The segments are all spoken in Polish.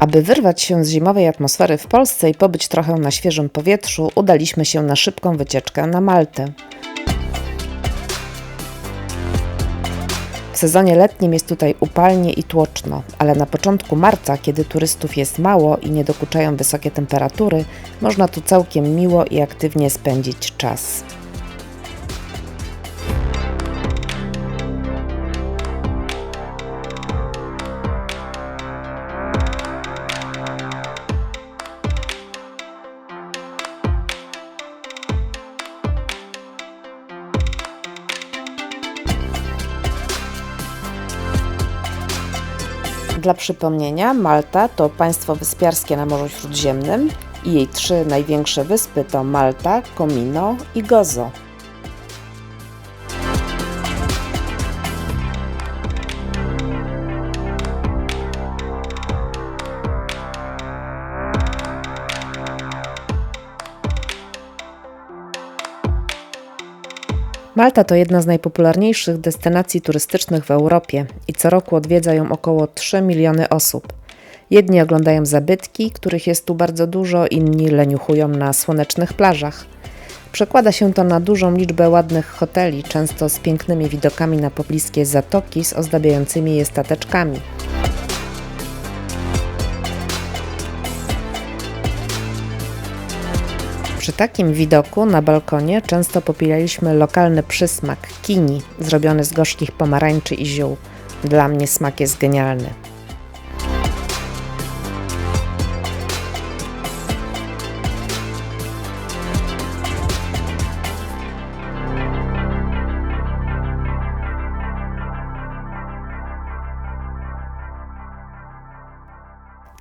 Aby wyrwać się z zimowej atmosfery w Polsce i pobyć trochę na świeżym powietrzu, udaliśmy się na szybką wycieczkę na Maltę. W sezonie letnim jest tutaj upalnie i tłoczno, ale na początku marca, kiedy turystów jest mało i nie dokuczają wysokie temperatury, można tu całkiem miło i aktywnie spędzić czas. Dla przypomnienia, Malta to państwo wyspiarskie na Morzu Śródziemnym i jej 3 największe wyspy to Malta, Comino i Gozo. Malta to jedna z najpopularniejszych destynacji turystycznych w Europie i co roku odwiedza ją około 3 miliony osób. Jedni oglądają zabytki, których jest tu bardzo dużo, inni leniuchują na słonecznych plażach. Przekłada się to na dużą liczbę ładnych hoteli, często z pięknymi widokami na pobliskie zatoki z ozdabiającymi je stateczkami. Przy takim widoku na balkonie często popijaliśmy lokalny przysmak kini, zrobiony z gorzkich pomarańczy i ziół. Dla mnie smak jest genialny.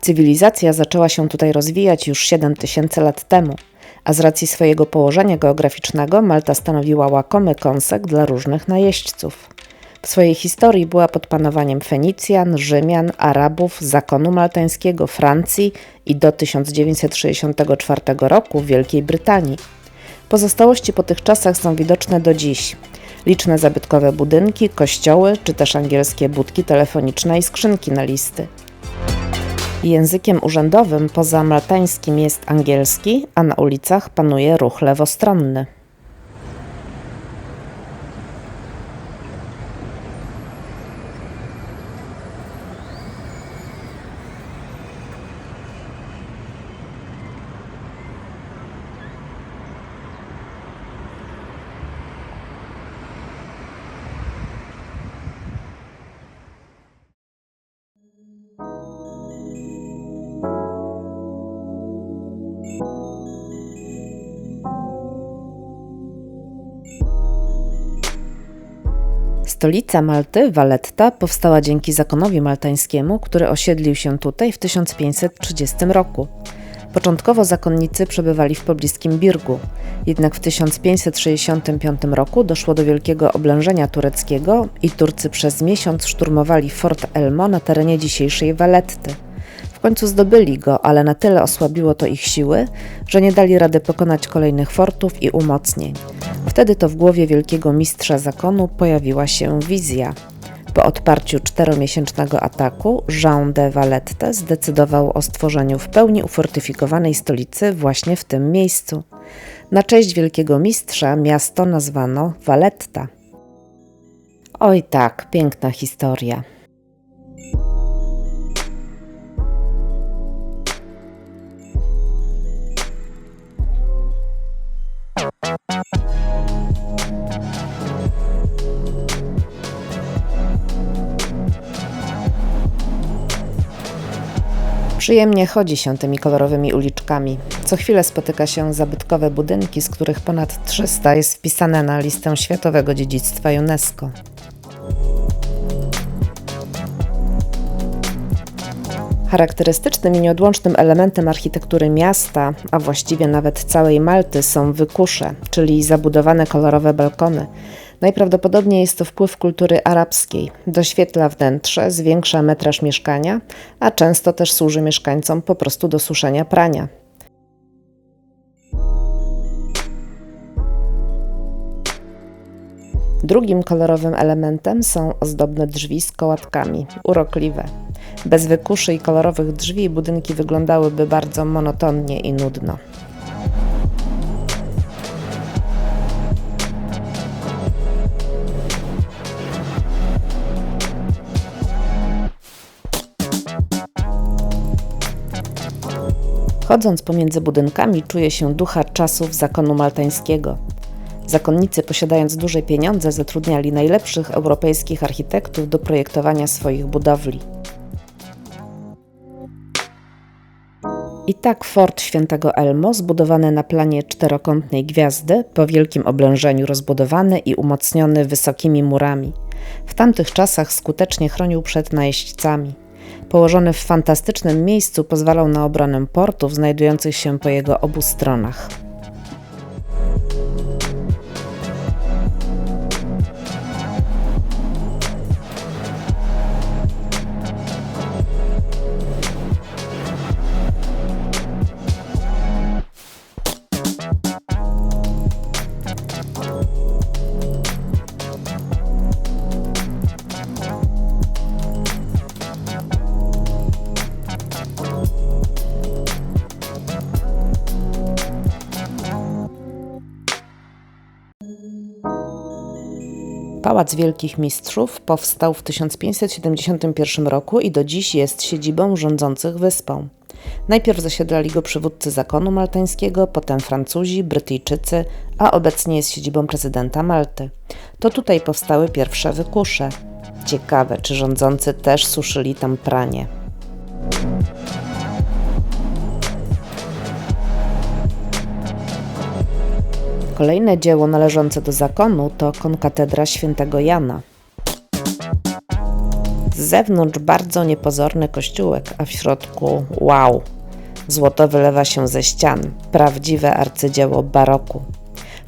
Cywilizacja zaczęła się tutaj rozwijać już 7000 lat temu, a z racji swojego położenia geograficznego Malta stanowiła łakomy kąsek dla różnych najeźdźców. W swojej historii była pod panowaniem Fenicjan, Rzymian, Arabów, zakonu maltańskiego, Francji i do 1964 roku Wielkiej Brytanii. Pozostałości po tych czasach są widoczne do dziś. Liczne zabytkowe budynki, kościoły czy też angielskie budki telefoniczne i skrzynki na listy. Językiem urzędowym poza maltańskim jest angielski, a na ulicach panuje ruch lewostronny. Stolica Malty, Valletta, powstała dzięki zakonowi maltańskiemu, który osiedlił się tutaj w 1530 roku. Początkowo zakonnicy przebywali w pobliskim Birgu, jednak w 1565 roku doszło do wielkiego oblężenia tureckiego i Turcy przez miesiąc szturmowali Fort Elmo na terenie dzisiejszej Valletty. W końcu zdobyli go, ale na tyle osłabiło to ich siły, że nie dali rady pokonać kolejnych fortów i umocnień. Wtedy to w głowie wielkiego mistrza zakonu pojawiła się wizja. Po odparciu 4-miesięcznego ataku Jean de Valette zdecydował o stworzeniu w pełni ufortyfikowanej stolicy właśnie w tym miejscu. Na cześć wielkiego mistrza miasto nazwano Valletta. Oj tak, piękna historia. Przyjemnie chodzi się tymi kolorowymi uliczkami. Co chwilę spotyka się zabytkowe budynki, z których ponad 300 jest wpisane na listę Światowego Dziedzictwa UNESCO. Charakterystycznym i nieodłącznym elementem architektury miasta, a właściwie nawet całej Malty, są wykusze, czyli zabudowane kolorowe balkony. Najprawdopodobniej jest to wpływ kultury arabskiej. Doświetla wnętrze, zwiększa metraż mieszkania, a często też służy mieszkańcom po prostu do suszenia prania. Drugim kolorowym elementem są ozdobne drzwi z kołatkami, urokliwe. Bez wykuszy i kolorowych drzwi budynki wyglądałyby bardzo monotonnie i nudno. Chodząc pomiędzy budynkami czuje się ducha czasów zakonu maltańskiego. Zakonnicy, posiadając duże pieniądze, zatrudniali najlepszych europejskich architektów do projektowania swoich budowli. I tak fort Świętego Elmo, zbudowany na planie czterokątnej gwiazdy, po wielkim oblężeniu rozbudowany i umocniony wysokimi murami, w tamtych czasach skutecznie chronił przed najeźdźcami. Położony w fantastycznym miejscu pozwalał na obronę portów znajdujących się po jego obu stronach. Pałac Wielkich Mistrzów powstał w 1571 roku i do dziś jest siedzibą rządzących wyspą. Najpierw zasiedlali go przywódcy zakonu maltańskiego, potem Francuzi, Brytyjczycy, a obecnie jest siedzibą prezydenta Malty. To tutaj powstały pierwsze wykusze. Ciekawe, czy rządzący też suszyli tam pranie. Kolejne dzieło należące do zakonu to konkatedra Świętego Jana. Z zewnątrz bardzo niepozorny kościółek, a w środku wow! Złoto wylewa się ze ścian, prawdziwe arcydzieło baroku.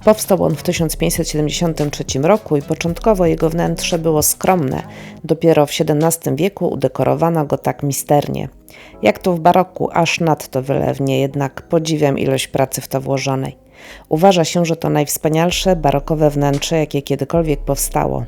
Powstał on w 1573 roku i początkowo jego wnętrze było skromne, dopiero w XVII wieku udekorowano go tak misternie. Jak to w baroku, aż nadto wylewnie, jednak podziwiam ilość pracy w to włożonej. Uważa się, że to najwspanialsze barokowe wnętrze, jakie kiedykolwiek powstało.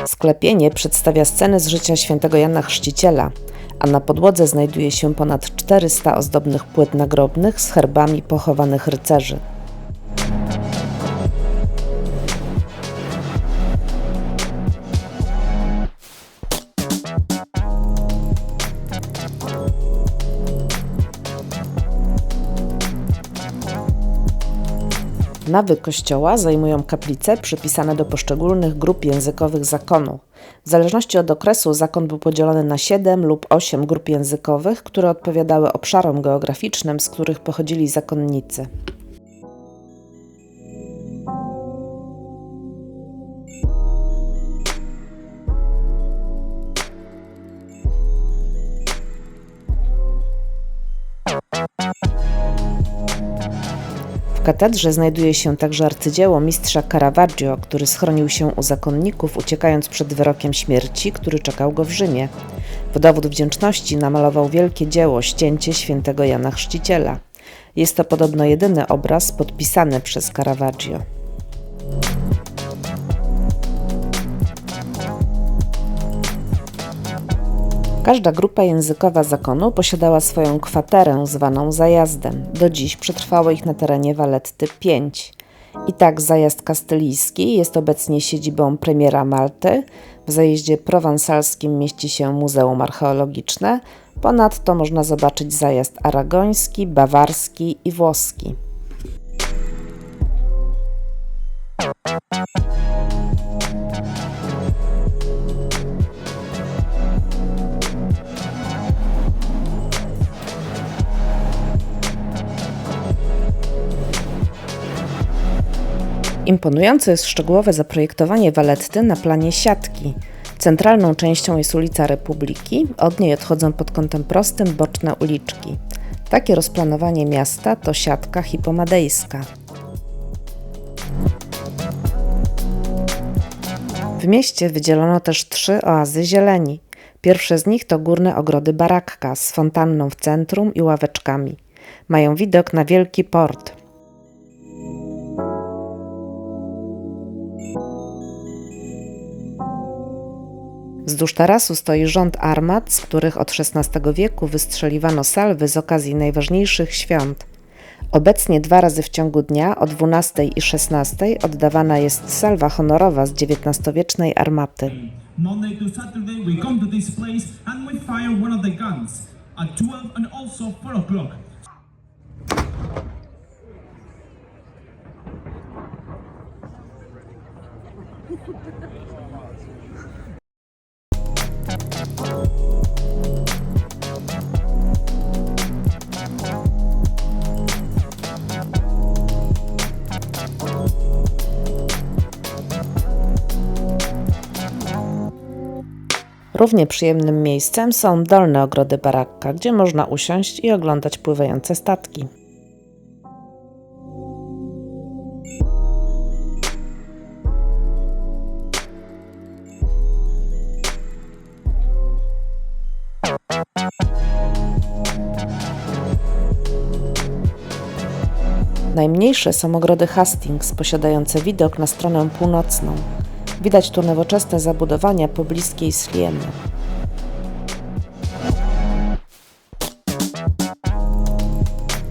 Sklepienie przedstawia sceny z życia świętego Jana Chrzciciela, a na podłodze znajduje się ponad 400 ozdobnych płyt nagrobnych z herbami pochowanych rycerzy. Nawy kościoła zajmują kaplice przypisane do poszczególnych grup językowych zakonu. W zależności od okresu zakon był podzielony na 7 lub 8 grup językowych, które odpowiadały obszarom geograficznym, z których pochodzili zakonnicy. W katedrze znajduje się także arcydzieło mistrza Caravaggio, który schronił się u zakonników, uciekając przed wyrokiem śmierci, który czekał go w Rzymie. W dowód wdzięczności namalował wielkie dzieło Ścięcie świętego Jana Chrzciciela. Jest to podobno jedyny obraz podpisany przez Caravaggio. Każda grupa językowa zakonu posiadała swoją kwaterę zwaną zajazdem. Do dziś przetrwało ich na terenie Valletty 5. I tak zajazd kastylijski jest obecnie siedzibą premiera Malty. W zajeździe prowansalskim mieści się Muzeum Archeologiczne. Ponadto można zobaczyć zajazd aragoński, bawarski i włoski. Imponujące jest szczegółowe zaprojektowanie Valletty na planie siatki. Centralną częścią jest ulica Republiki, od niej odchodzą pod kątem prostym boczne uliczki. Takie rozplanowanie miasta to siatka hipomadejska. W mieście wydzielono też 3 oazy zieleni. Pierwsze z nich to górne ogrody Barakka z fontanną w centrum i ławeczkami. Mają widok na wielki port. Wzdłuż tarasu stoi rząd armat, z których od XVI wieku wystrzeliwano salwy z okazji najważniejszych świąt. Obecnie 2 razy w ciągu dnia o 12 i 16 oddawana jest salwa honorowa z XIX-wiecznej armaty. Monday to Saturday we come to this place and we fire one of the guns at 12 and also 4 o'clock. Równie przyjemnym miejscem są dolne ogrody Barakka, gdzie można usiąść i oglądać pływające statki. Najmniejsze są ogrody Hastings, posiadające widok na stronę północną. Widać tu nowoczesne zabudowania pobliskiej Sliemy.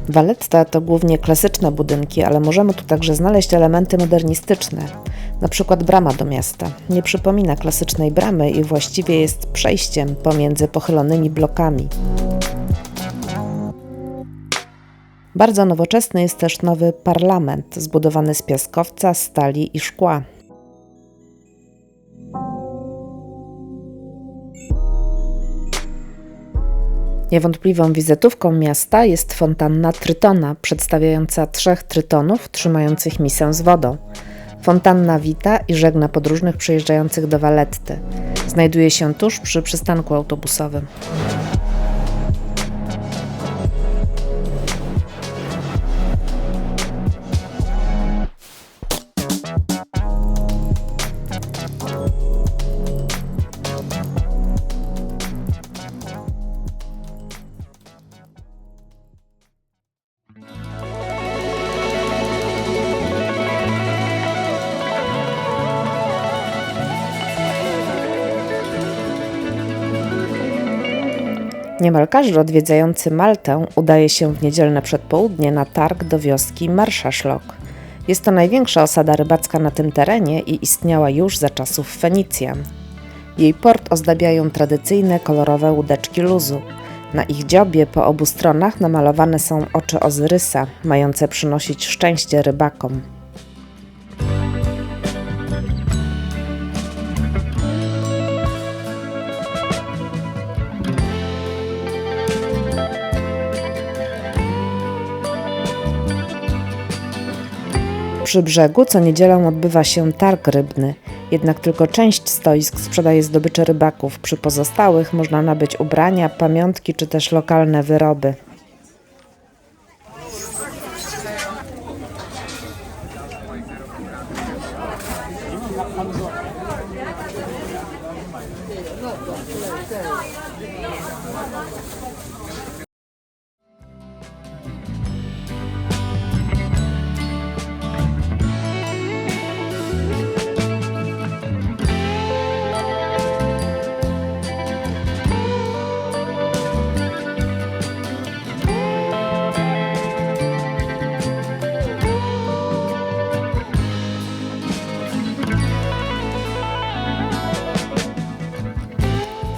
Valletta to głównie klasyczne budynki, ale możemy tu także znaleźć elementy modernistyczne. Na przykład brama do miasta. Nie przypomina klasycznej bramy i właściwie jest przejściem pomiędzy pochylonymi blokami. Bardzo nowoczesny jest też nowy parlament, zbudowany z piaskowca, stali i szkła. Niewątpliwą wizytówką miasta jest fontanna Trytona, przedstawiająca 3 trytonów trzymających misę z wodą. Fontanna wita i żegna podróżnych przyjeżdżających do Valletty. Znajduje się tuż przy przystanku autobusowym. Niemal każdy odwiedzający Maltę udaje się w niedzielne przedpołudnie na targ do wioski Marshallock. Jest to największa osada rybacka na tym terenie i istniała już za czasów Fenicjan. Jej port ozdabiają tradycyjne kolorowe łódeczki luzu. Na ich dziobie po obu stronach namalowane są oczy Ozyrysa, mające przynosić szczęście rybakom. Przy brzegu co niedzielę odbywa się targ rybny, jednak tylko część stoisk sprzedaje zdobycze rybaków, przy pozostałych można nabyć ubrania, pamiątki czy też lokalne wyroby.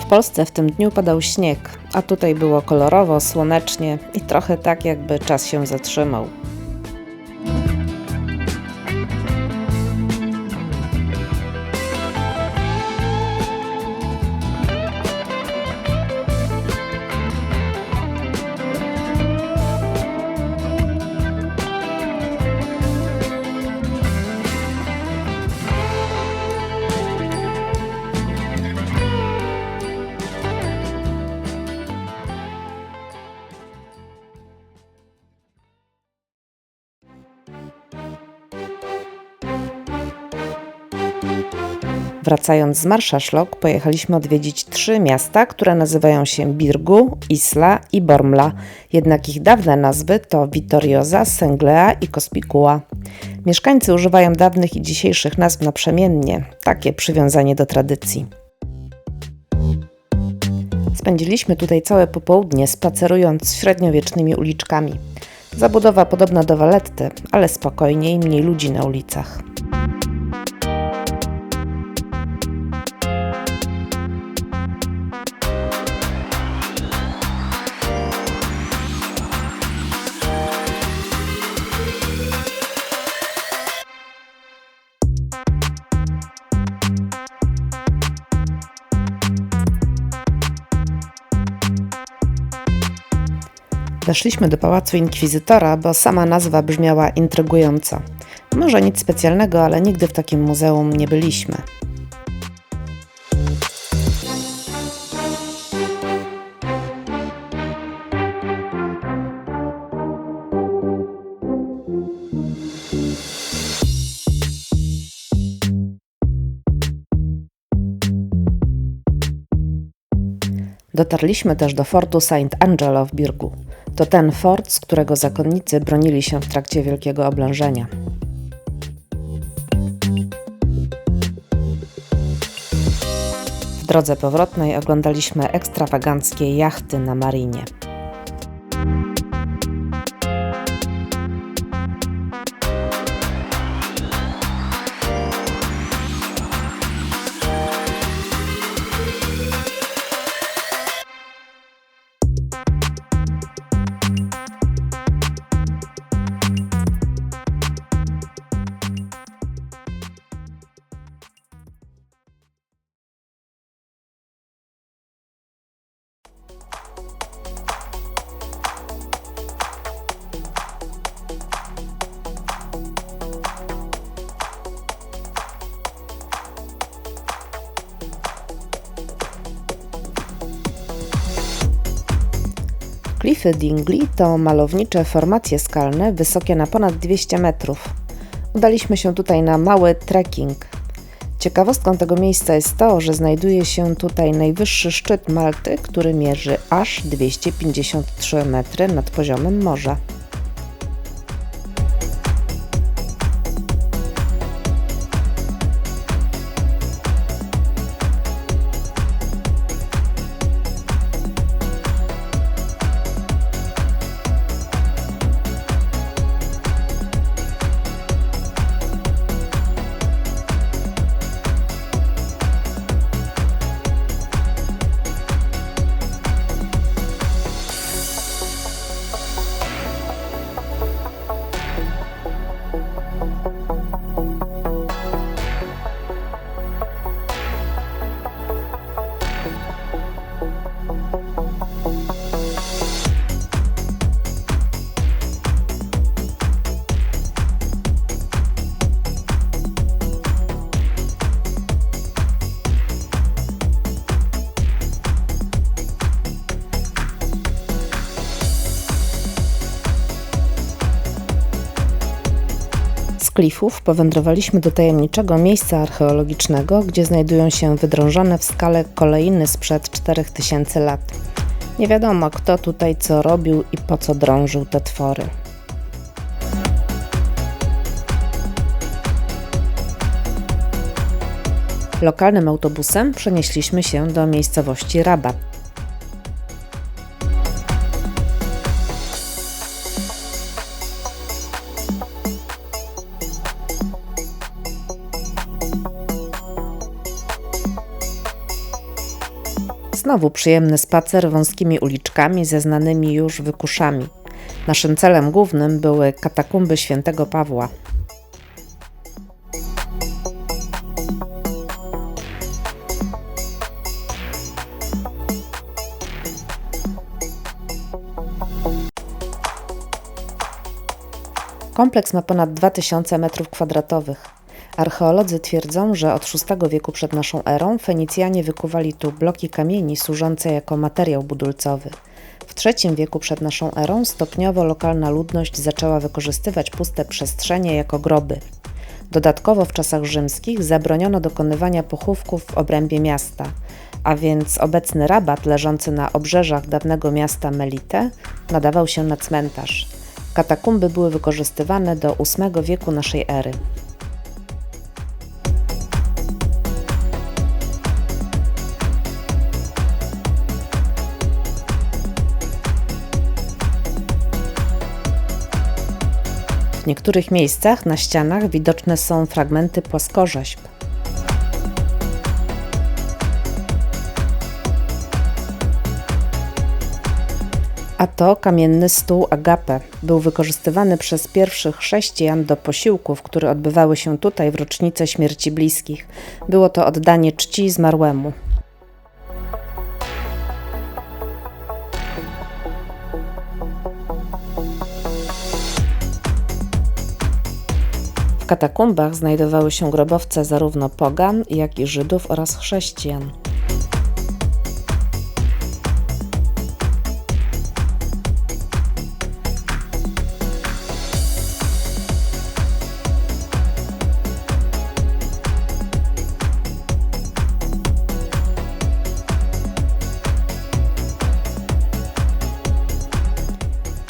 W Polsce w tym dniu padał śnieg, a tutaj było kolorowo, słonecznie i trochę tak, jakby czas się zatrzymał. Wracając z Marshallock pojechaliśmy odwiedzić 3 miasta, które nazywają się Birgu, Isla i Bormla, jednak ich dawne nazwy to Vittoriosa, Senglea i Cospicua. Mieszkańcy używają dawnych i dzisiejszych nazw naprzemiennie, takie przywiązanie do tradycji. Spędziliśmy tutaj całe popołudnie, spacerując średniowiecznymi uliczkami. Zabudowa podobna do Valletty, ale spokojniej, mniej ludzi na ulicach. Weszliśmy do Pałacu Inkwizytora, bo sama nazwa brzmiała intrygująco. Może nic specjalnego, ale nigdy w takim muzeum nie byliśmy. Dotarliśmy też do fortu St. Angelo w Birgu. To ten fort, z którego zakonnicy bronili się w trakcie Wielkiego Oblężenia. W drodze powrotnej oglądaliśmy ekstrawaganckie jachty na marinie. Klify Dingley to malownicze formacje skalne wysokie na ponad 200 metrów. Udaliśmy się tutaj na mały trekking. Ciekawostką tego miejsca jest to, że znajduje się tutaj najwyższy szczyt Malty, który mierzy aż 253 metry nad poziomem morza. Z klifów powędrowaliśmy do tajemniczego miejsca archeologicznego, gdzie znajdują się wydrążone w skale kolejny sprzed 4000 lat. Nie wiadomo, kto tutaj co robił i po co drążył te twory. Lokalnym autobusem przenieśliśmy się do miejscowości Rabat. Znowu przyjemny spacer wąskimi uliczkami ze znanymi już wykuszami. Naszym celem głównym były katakumby Świętego Pawła. Kompleks ma ponad 2000 m². Archeolodzy twierdzą, że od VI wieku przed naszą erą Fenicjanie wykuwali tu bloki kamieni służące jako materiał budulcowy. W III wieku przed naszą erą stopniowo lokalna ludność zaczęła wykorzystywać puste przestrzenie jako groby. Dodatkowo w czasach rzymskich zabroniono dokonywania pochówków w obrębie miasta, a więc obecny Rabat leżący na obrzeżach dawnego miasta Melite nadawał się na cmentarz. Katakumby były wykorzystywane do VIII wieku naszej ery. W niektórych miejscach na ścianach widoczne są fragmenty płaskorzeźb. A to kamienny stół agape. Był wykorzystywany przez pierwszych chrześcijan do posiłków, które odbywały się tutaj w rocznicę śmierci bliskich. Było to oddanie czci zmarłemu. W katakumbach znajdowały się grobowce zarówno pogan, jak i Żydów oraz chrześcijan.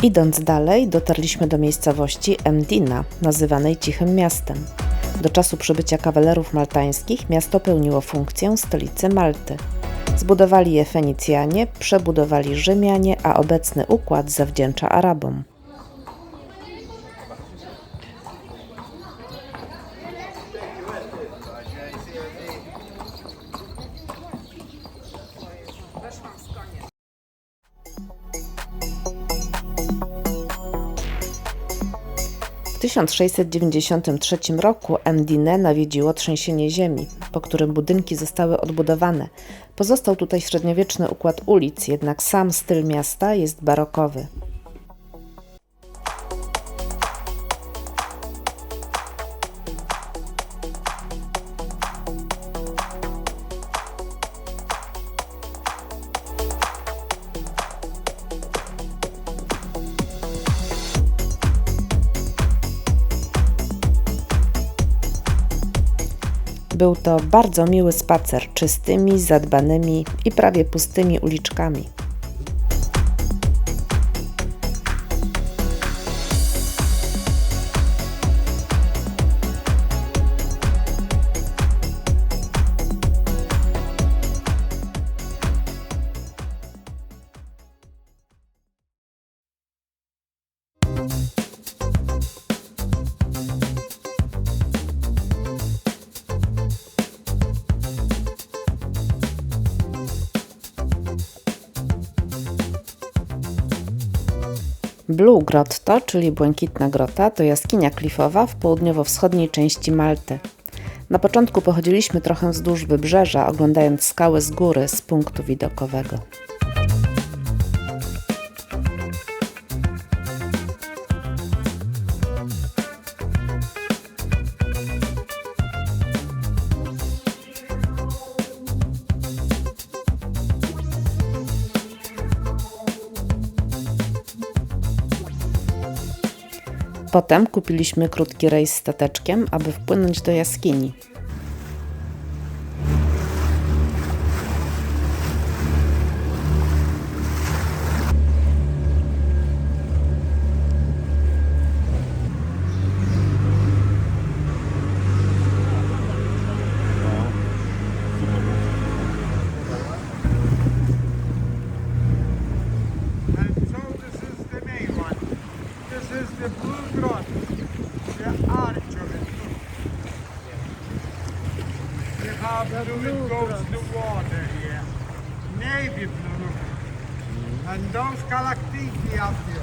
Idąc dalej, dotarliśmy do miejscowości Mdina, nazywanej Cichym Miastem. Do czasu przybycia kawalerów maltańskich miasto pełniło funkcję stolicy Malty. Zbudowali je Fenicjanie, przebudowali Rzymianie, a obecny układ zawdzięcza Arabom. W 1693 roku Mdinę nawiedziło trzęsienie ziemi, po którym budynki zostały odbudowane. Pozostał tutaj średniowieczny układ ulic, jednak sam styl miasta jest barokowy. Był to bardzo miły spacer, czystymi, zadbanymi i prawie pustymi uliczkami. Blue Grotto, czyli Błękitna Grota, to jaskinia klifowa w południowo-wschodniej części Malty. Na początku pochodziliśmy trochę wzdłuż wybrzeża, oglądając skały z góry z punktu widokowego. Potem kupiliśmy krótki rejs stateczkiem, aby wpłynąć do jaskini. This is the Blue Grot, the archery. We have blue goes the water here, navy blue, and those galactiki up here.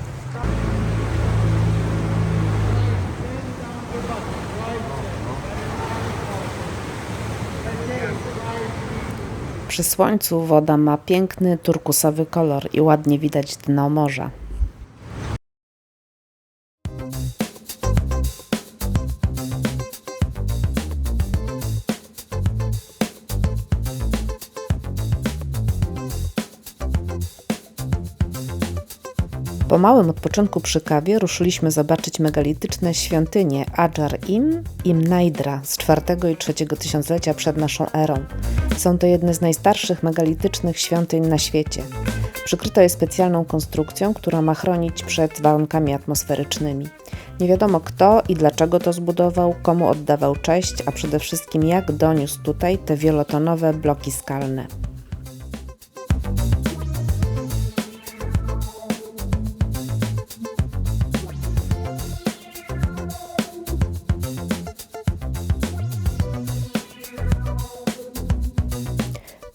Przy słońcu woda ma piękny turkusowy kolor i ładnie widać dno morza. Po małym odpoczynku przy kawie ruszyliśmy zobaczyć megalityczne świątynie Adjar-Im i Mnajdra z IV i III tysiąclecia przed naszą erą. Są to jedne z najstarszych megalitycznych świątyń na świecie. Przykryto je specjalną konstrukcją, która ma chronić przed warunkami atmosferycznymi. Nie wiadomo kto i dlaczego to zbudował, komu oddawał cześć, a przede wszystkim jak doniósł tutaj te wielotonowe bloki skalne.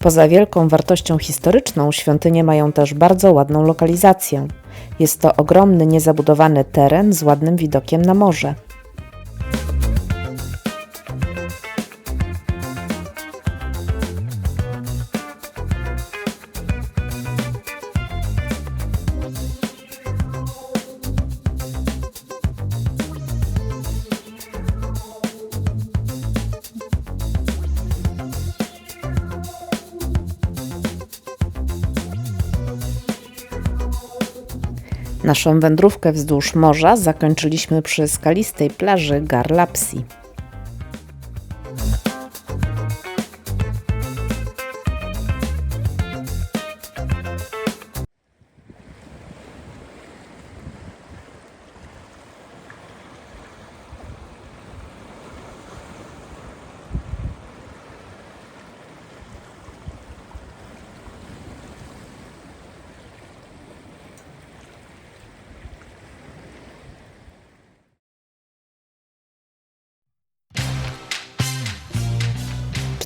Poza wielką wartością historyczną, świątynie mają też bardzo ładną lokalizację. Jest to ogromny, niezabudowany teren z ładnym widokiem na morze. Naszą wędrówkę wzdłuż morza zakończyliśmy przy skalistej plaży Garlapsi.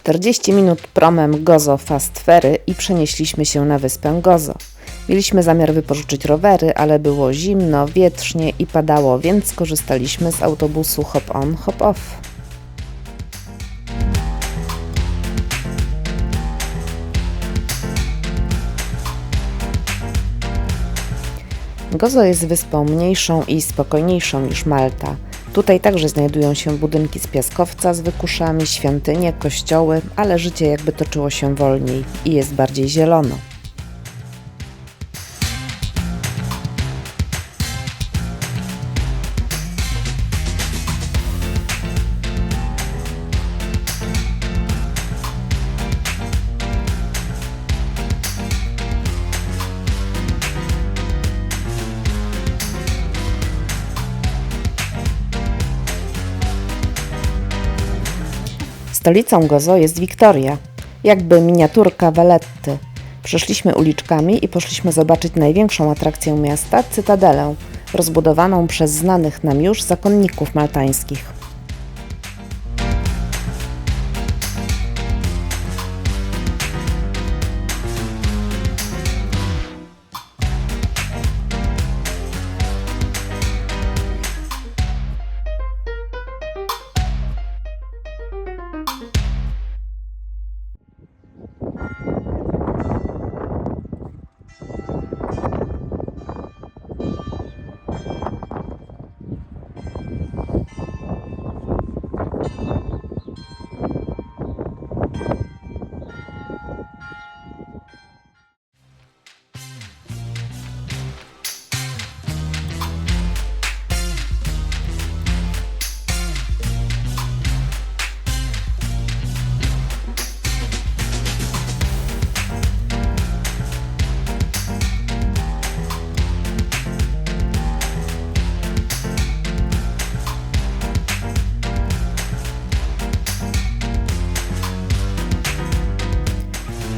Czterdzieści minut promem Gozo Fast Ferry i przenieśliśmy się na wyspę Gozo. Mieliśmy zamiar wypożyczyć rowery, ale było zimno, wietrznie i padało, więc skorzystaliśmy z autobusu hop on, hop off. Gozo jest wyspą mniejszą i spokojniejszą niż Malta. Tutaj także znajdują się budynki z piaskowca z wykuszami, świątynie, kościoły, ale życie jakby toczyło się wolniej i jest bardziej zielono. Stolicą Gozo jest Victoria, jakby miniaturka Valletty. Przeszliśmy uliczkami i poszliśmy zobaczyć największą atrakcję miasta, Cytadelę, rozbudowaną przez znanych nam już zakonników maltańskich.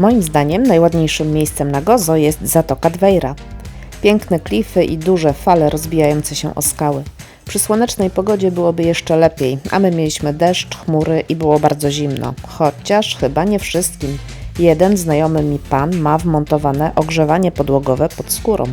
Moim zdaniem najładniejszym miejscem na Gozo jest Zatoka Dweira. Piękne klify i duże fale rozbijające się o skały. Przy słonecznej pogodzie byłoby jeszcze lepiej, a my mieliśmy deszcz, chmury i było bardzo zimno. Chociaż chyba nie wszystkim. Jeden znajomy mi pan ma wmontowane ogrzewanie podłogowe pod skórą.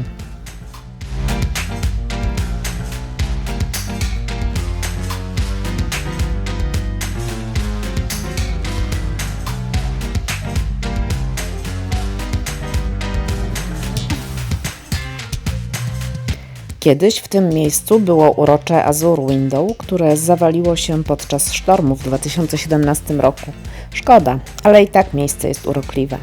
Kiedyś w tym miejscu było urocze Azure Window, które zawaliło się podczas sztormu w 2017 roku. Szkoda, ale i tak miejsce jest urokliwe.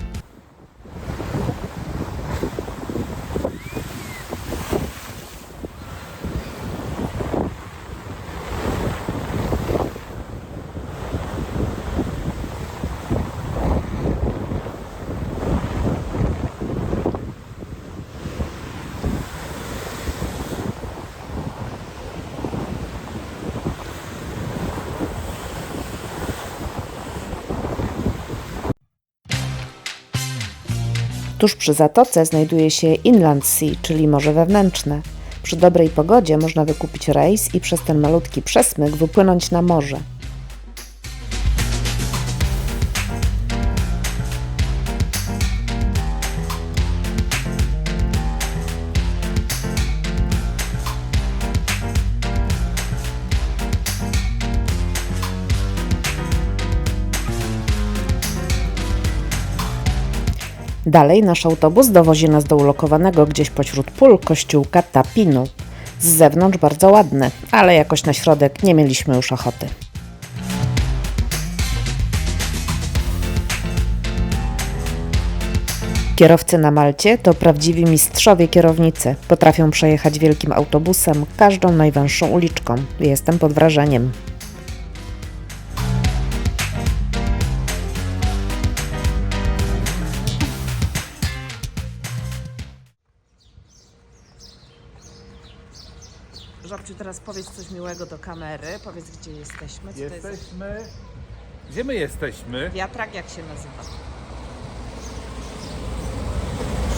Tuż przy zatoce znajduje się Inland Sea, czyli morze wewnętrzne. Przy dobrej pogodzie można wykupić rejs i przez ten malutki przesmyk wypłynąć na morze. Dalej nasz autobus dowozi nas do ulokowanego gdzieś pośród pól kościółka Tapinu. Z zewnątrz bardzo ładny, ale jakoś na środek nie mieliśmy już ochoty. Kierowcy na Malcie to prawdziwi mistrzowie kierownicy. Potrafią przejechać wielkim autobusem każdą najwęższą uliczką. Jestem pod wrażeniem. Żabciu, teraz powiedz coś miłego do kamery. Powiedz, gdzie jesteśmy. Co to jest? Jesteśmy. Gdzie my jesteśmy? Wiatrak, jak się nazywa?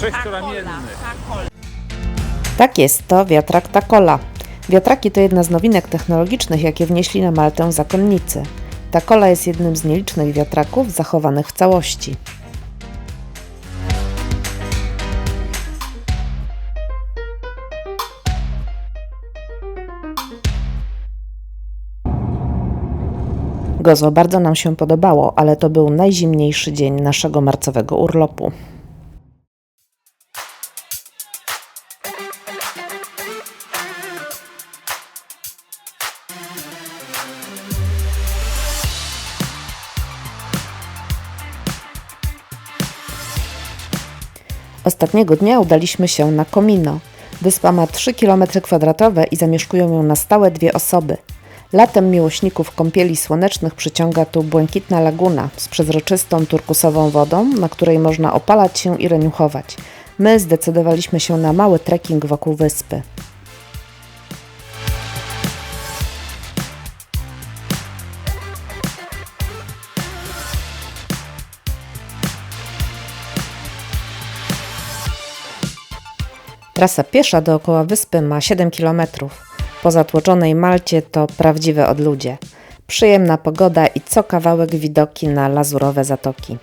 Sześcioramienny. Tak jest, to wiatrak Takola. Wiatraki to jedna z nowinek technologicznych, jakie wnieśli na Maltę zakonnicy. Takola jest jednym z nielicznych wiatraków zachowanych w całości. Gozo bardzo nam się podobało, ale to był najzimniejszy dzień naszego marcowego urlopu. Ostatniego dnia udaliśmy się na Comino. Wyspa ma 3 km² i zamieszkują ją na stałe 2 osoby. Latem miłośników kąpieli słonecznych przyciąga tu błękitna laguna z przezroczystą turkusową wodą, na której można opalać się i reniuchować. My zdecydowaliśmy się na mały trekking wokół wyspy. Trasa piesza dookoła wyspy ma 7 km. Po zatłoczonej Malcie to prawdziwe odludzie. Przyjemna pogoda i co kawałek widoki na lazurowe zatoki.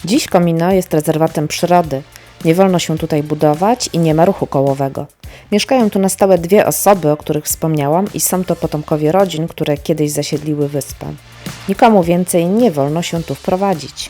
Dziś Comino jest rezerwatem przyrody. Nie wolno się tutaj budować i nie ma ruchu kołowego. Mieszkają tu na stałe 2 osoby, o których wspomniałam, i są to potomkowie rodzin, które kiedyś zasiedliły wyspę. Nikomu więcej nie wolno się tu wprowadzić.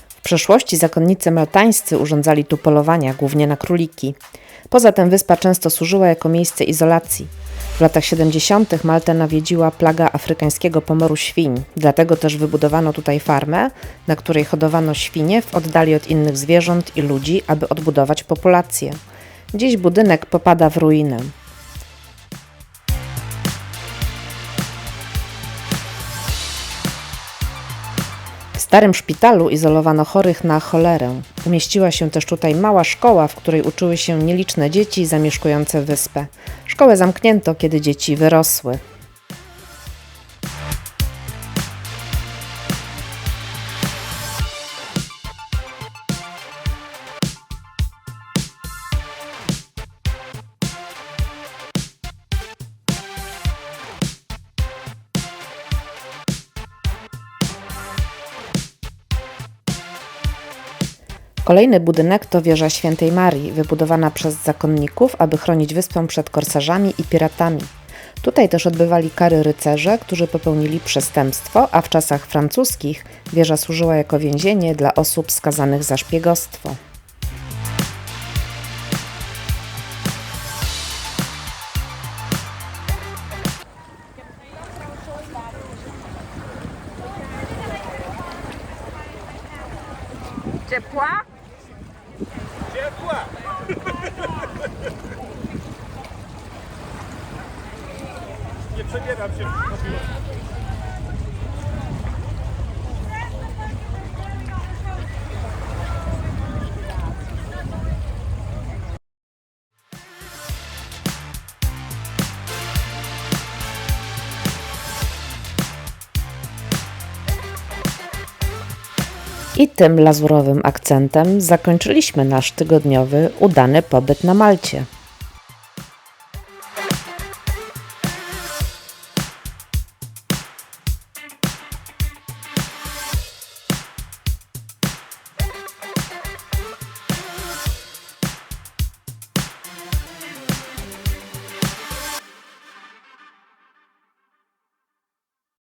W przeszłości zakonnicy maltańscy urządzali tu polowania, głównie na króliki. Poza tym wyspa często służyła jako miejsce izolacji. W latach 70. Maltę nawiedziła plaga afrykańskiego pomoru świń, dlatego też wybudowano tutaj farmę, na której hodowano świnie w oddali od innych zwierząt i ludzi, aby odbudować populację. Dziś budynek popada w ruinę. W starym szpitalu izolowano chorych na cholerę. Umieściła się też tutaj mała szkoła, w której uczyły się nieliczne dzieci zamieszkujące wyspę. Szkołę zamknięto, kiedy dzieci wyrosły. Kolejny budynek to wieża Świętej Marii, wybudowana przez zakonników, aby chronić wyspę przed korsarzami i piratami. Tutaj też odbywali kary rycerze, którzy popełnili przestępstwo, a w czasach francuskich wieża służyła jako więzienie dla osób skazanych za szpiegostwo. Ciepła? Ciepła! Nie przebieram się. I tym lazurowym akcentem zakończyliśmy nasz tygodniowy, udany pobyt na Malcie.